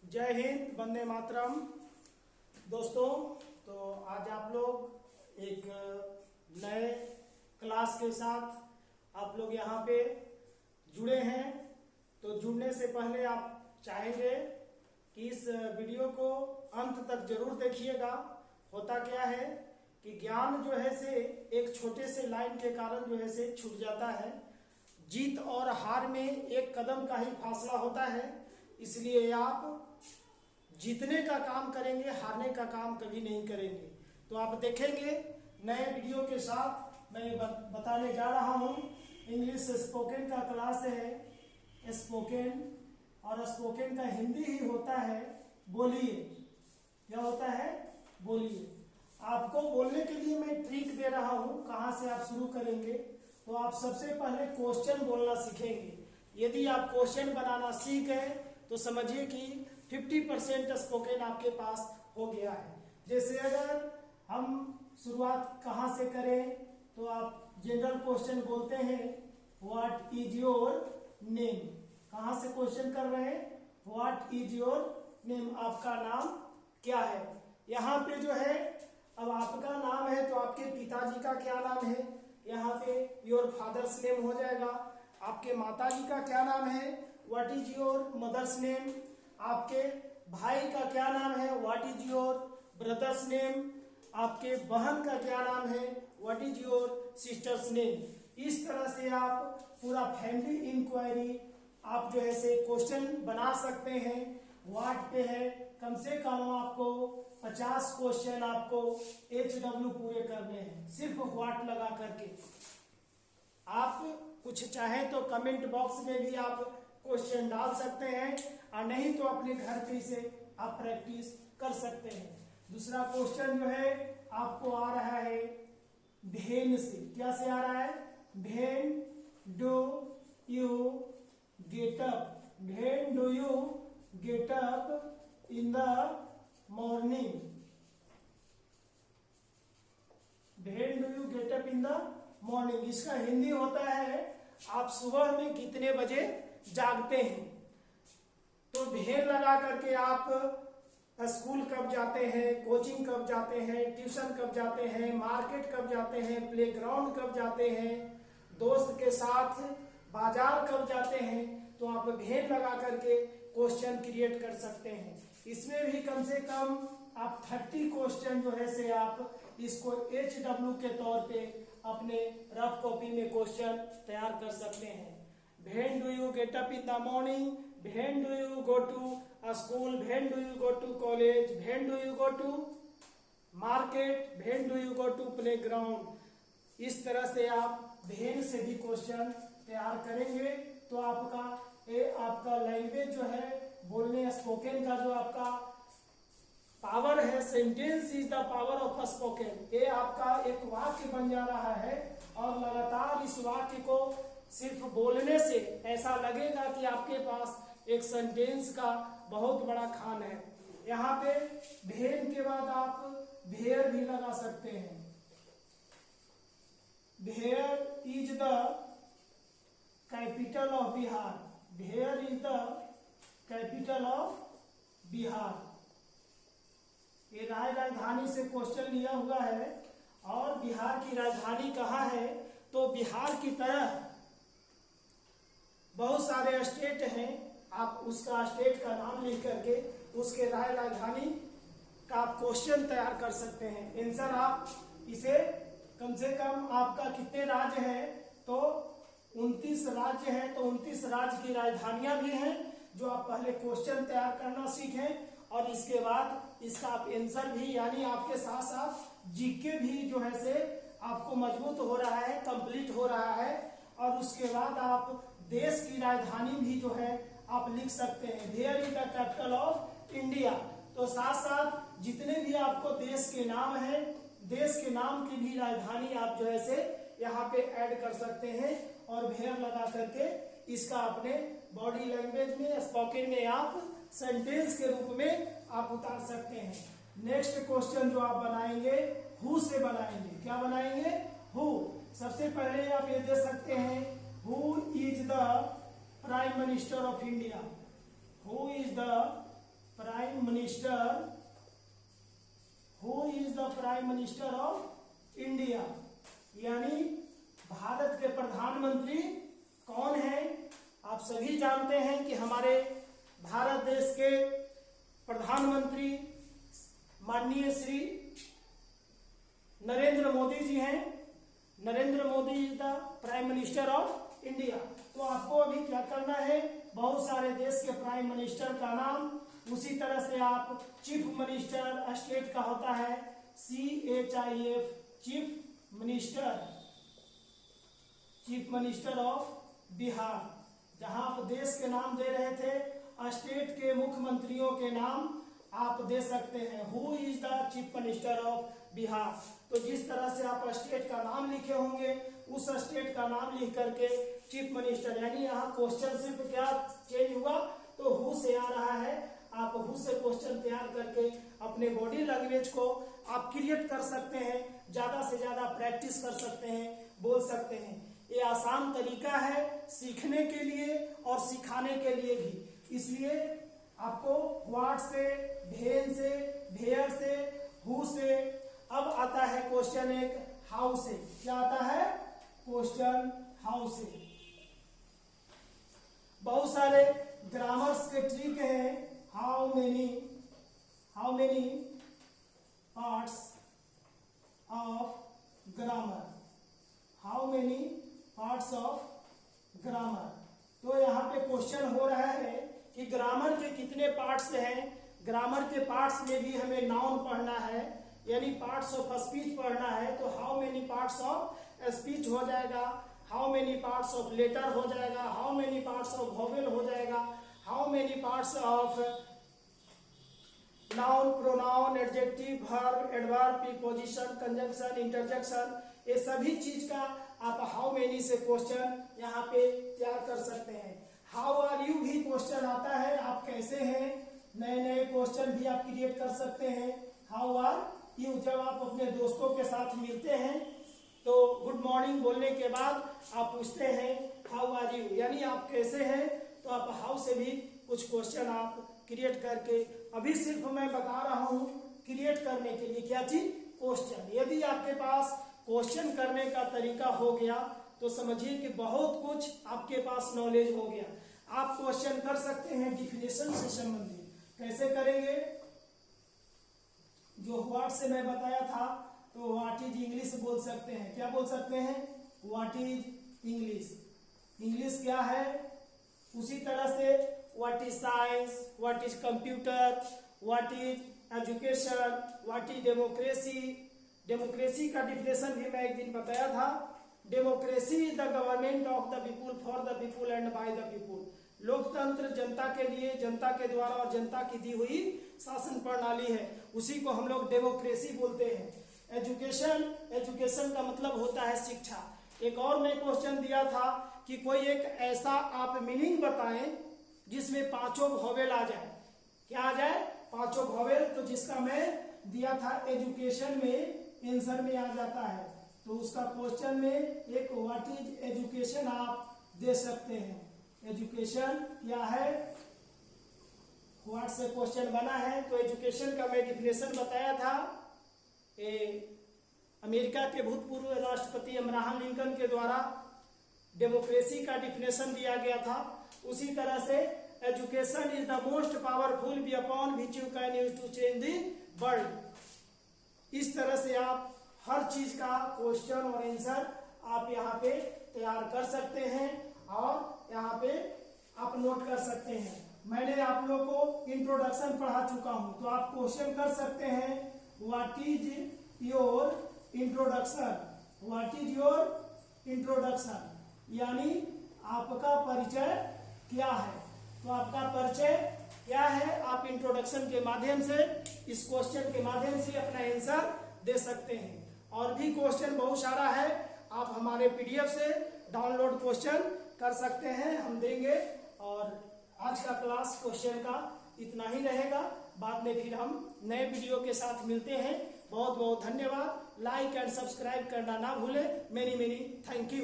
जय हिंद, वंदे मातरम। दोस्तों, तो आज आप लोग एक नए क्लास के साथ आप लोग यहाँ पे जुड़े हैं। तो जुड़ने से पहले आप चाहेंगे कि इस वीडियो को अंत तक जरूर देखिएगा। होता क्या है कि ज्ञान जो है से एक छोटे से लाइन के कारण जो है से छूट जाता है। जीत और हार में एक कदम का ही फासला होता है, इसलिए आप जीतने का काम करेंगे, हारने का काम कभी नहीं करेंगे। तो आप देखेंगे नए वीडियो के साथ मैं बताने जा रहा हूँ। इंग्लिश स्पोकन का क्लास है, स्पोकन, और स्पोकन का हिंदी ही होता है बोलिए। क्या होता है? बोलिए। आपको बोलने के लिए मैं ट्रिक दे रहा हूँ, कहाँ से आप शुरू करेंगे। तो आप सबसे पहले क्वेश्चन बोलना सीखेंगे। यदि आप क्वेश्चन बनाना सीख गए तो समझिए कि 50% स्पोकन आपके पास हो गया है। जैसे अगर हम शुरुआत कहाँ से करें, तो आप जनरल क्वेश्चन बोलते हैं, व्हाट इज योर नेम। कहाँ से क्वेश्चन कर रहे हैं? व्हाट इज योर नेम, आपका नाम क्या है। यहाँ पे जो है, अब आपका नाम है तो आपके पिताजी का क्या नाम है, यहाँ पे योर फादर्स नेम हो जाएगा। आपके माताजी का क्या नाम है, what is your mother's name. आपके भाई का क्या नाम है, what is your brother's name. आपके बहन का क्या नाम है, what is your sister's name. इस तरह से आप पूरा फैमिली इंक्वायरी आप जो है से क्वेश्चन बना सकते हैं। व्हाट पे है, कम से कम आपको 50 क्वेश्चन आपको HW पूरे करने हैं, सिर्फ व्हाट लगा करके। आप कुछ चाहे तो कमेंट बॉक्स में भी आप क्वेश्चन डाल सकते हैं, और नहीं तो अपने घर पे से आप प्रैक्टिस कर सकते हैं। दूसरा क्वेश्चन जो है आपको आ रहा है भेन से। क्या से आ रहा है? When do you get up, when do you get up in the morning. When do you get up in the morning, इसका हिंदी होता है आप सुबह में कितने बजे जागते हैं। तो भेन लगा करके आप स्कूल कब जाते हैं, कोचिंग कब जाते हैं, ट्यूशन कब जाते हैं, मार्केट कब जाते हैं, प्लेग्राउंड कब जाते हैं, दोस्त के साथ बाजार कब जाते हैं। तो आप भेन लगा करके क्वेश्चन क्रिएट कर सकते हैं। इसमें भी कम से कम आप 30 क्वेश्चन जो है से आप इसको HW के तौर पे अपने रफ कॉपी में क्वेश्चन तैयार कर सकते हैं। When do you get up in the morning? When do you go to a school? When do you go to college? When do you go to market? When do you go to playground? इस तरह से आप when से भी question तैयार करेंगे तो आपका लैंग्वेज जो है बोलने स्पोकन का जो आपका पावर है, sentence is the power of spoken, ये आपका एक वाक्य बन जा रहा है। और लगातार इस वाक्य को सिर्फ बोलने से ऐसा लगेगा कि आपके पास एक सेंटेंस का बहुत बड़ा खान है। यहाँ पे भेन के बाद आप भेयर भी लगा सकते हैं। Where is the capital of Bihar, where is the capital of Bihar. ये राजधानी से क्वेश्चन लिया हुआ है। और बिहार की राजधानी कहाँ है? तो बिहार की तरह बहुत सारे स्टेट हैं, आप उसका स्टेट का नाम लिख करके उसके राजधानी का आप क्वेश्चन तैयार कर सकते हैं। आंसर आप इसे कम से कम आपका कितने राज्य हैं, तो 29 राज्य हैं। तो 29 राज्य की राजधानियां भी हैं जो आप पहले क्वेश्चन तैयार करना सीखें, और इसके बाद इसका आप आंसर भी, यानी आपके साथ साथ जीके भी जो है से आपको मजबूत हो रहा है, कंप्लीट हो रहा है। और उसके बाद आप देश की राजधानी भी जो है आप लिख सकते हैं, where is the capital of India. तो साथ साथ जितने भी आपको देश के नाम हैं, देश के नाम की भी राजधानी आप जो है से यहाँ पे ऐड कर सकते हैं, और वेयर लगा करके इसका अपने बॉडी लैंग्वेज में, स्पोकन में आप सेंटेंस के रूप में आप उतार सकते हैं। नेक्स्ट क्वेश्चन जो आप बनाएंगे, हु से बनाएंगे। क्या बनाएंगे? हु। सबसे पहले आप ये दे सकते हैं, who is the prime minister of India. Who is the minister, who is the prime minister of India, यानी भारत के प्रधानमंत्री कौन है। आप सभी जानते हैं कि हमारे भारत देश के प्रधानमंत्री माननीय श्री नरेंद्र मोदी जी हैं। Narendra Modi is the prime minister of India. तो आपको अभी क्या करना है, बहुत सारे देश के प्राइम मिनिस्टर का नाम, उसी तरह से आप चीफ मिनिस्टर स्टेट का होता है CHIF, chief minister of Bihar. जहां आप देश के नाम दे रहे थे, स्टेट के मुख्यमंत्रियों के नाम आप दे सकते हैं। Who is the chief minister of Bihar. तो जिस तरह से आप स्टेट का नाम लिखे होंगे, उस स्टेट का नाम लिख करके चीफ मिनिस्टर, यानी यहाँ क्वेश्चन सिर्फ क्या चेंज हुआ, तो हु से आ रहा है। आप हु से क्वेश्चन तैयार करके अपने बॉडी लैंग्वेज को आप क्रिएट कर सकते हैं, ज्यादा से ज्यादा प्रैक्टिस कर सकते हैं, बोल सकते हैं। ये आसान तरीका है सीखने के लिए और सिखाने के लिए भी। इसलिए आपको व्हाट से, भेन से, भेयर से, हु से। अब आता है क्वेश्चन एक हाउ से। क्या आता है, क्वेश्चन हाउ से। बहुत सारे ग्रामर्स के ट्रिक हैं। How many parts of grammar, how many parts of grammar. तो यहाँ पे क्वेश्चन हो रहा है कि ग्रामर के कितने पार्ट्स हैं। ग्रामर के पार्ट्स में भी हमें नाउन पढ़ना है, यानी पार्ट्स ऑफ स्पीच पढ़ना है। तो how many parts of speech हो जाएगा, how many parts of letter हो जाएगा, how many parts of vowel हो जाएगा, how many parts of noun, pronoun, adjective, verb, adverb, preposition, conjunction, interjection, ये सभी चीज का आप हाउ मेनी से क्वेश्चन यहाँ पे तैयार कर सकते हैं। हाउ आर यू भी क्वेश्चन आता है, आप कैसे हैं। नए नए क्वेश्चन भी आप क्रिएट कर सकते हैं। हाउ आर यू, जब आप अपने दोस्तों के साथ मिलते हैं तो गुड मॉर्निंग बोलने के बाद आप पूछते हैं हाउ आर यू, यानी आप कैसे हैं। तो आप हाउ से भी कुछ क्वेश्चन आप क्रिएट करके, अभी सिर्फ मैं बता रहा हूं क्रिएट करने के लिए क्या चीज, क्वेश्चन। यदि आपके पास क्वेश्चन करने का तरीका हो गया तो समझिए कि बहुत कुछ आपके पास नॉलेज हो गया। आप क्वेश्चन कर सकते हैं डिफिनेशन से संबंधित। कैसे करेंगे, जो व्हाट से मैं बताया था, तो व्हाट इज इंग्लिश बोल सकते हैं। क्या बोल सकते हैं, व्हाट इज इंग्लिश। इंग्लिश क्या है, उसी तरह से what is science, what is computer, what is education, what is democracy. Democracy का डिफिनेशन भी मैं एक दिन बताया था। Democracy is the government of the people, for the people and by the people. लोकतंत्र जनता के लिए, जनता के द्वारा और जनता की दी हुई शासन प्रणाली है, उसी को हम लोग डेमोक्रेसी बोलते हैं। एजुकेशन, एजुकेशन का मतलब होता है शिक्षा। एक और मैं क्वेश्चन दिया था कि कोई एक ऐसा आप मीनिंग बताएं जिसमें पांचों वोवेल आ जाए। क्या आ जाए, पांचों वोवेल। तो जिसका मैं दिया था एजुकेशन में, आंसर में आ जाता है। तो उसका क्वेश्चन में एक व्हाट इज एजुकेशन आप दे सकते हैं। एजुकेशन क्या है, व्हाट से क्वेश्चन बना है। तो एजुकेशन का मैं डिफिनेशन बताया था। अमेरिका के भूतपूर्व राष्ट्रपति अब्राहम लिंकन के द्वारा डेमोक्रेसी का डिफिनेशन दिया गया था। उसी तरह से education is the most powerful weapon which you can use to change the world. इस तरह से आप हर चीज का क्वेश्चन और आंसर आप यहाँ पे तैयार कर सकते हैं और यहाँ पे आप नोट कर सकते हैं। मैंने आप लोग को इंट्रोडक्शन पढ़ा चुका हूं, तो आप क्वेश्चन कर सकते हैं what is your introduction, what is your introduction, यानी आपका परिचय क्या है। तो आपका परिचय क्या है, आप इंट्रोडक्शन के माध्यम से, इस क्वेश्चन के माध्यम से अपना आंसर दे सकते हैं। और भी क्वेश्चन बहुत सारा है, आप हमारे PDF से डाउनलोड क्वेश्चन कर सकते हैं, हम देंगे। और आज का क्लास क्वेश्चन का इतना ही रहेगा। बाद में फिर हम नए वीडियो के साथ मिलते हैं। बहुत बहुत धन्यवाद। लाइक एंड सब्सक्राइब करना ना भूलें। Many many thank you.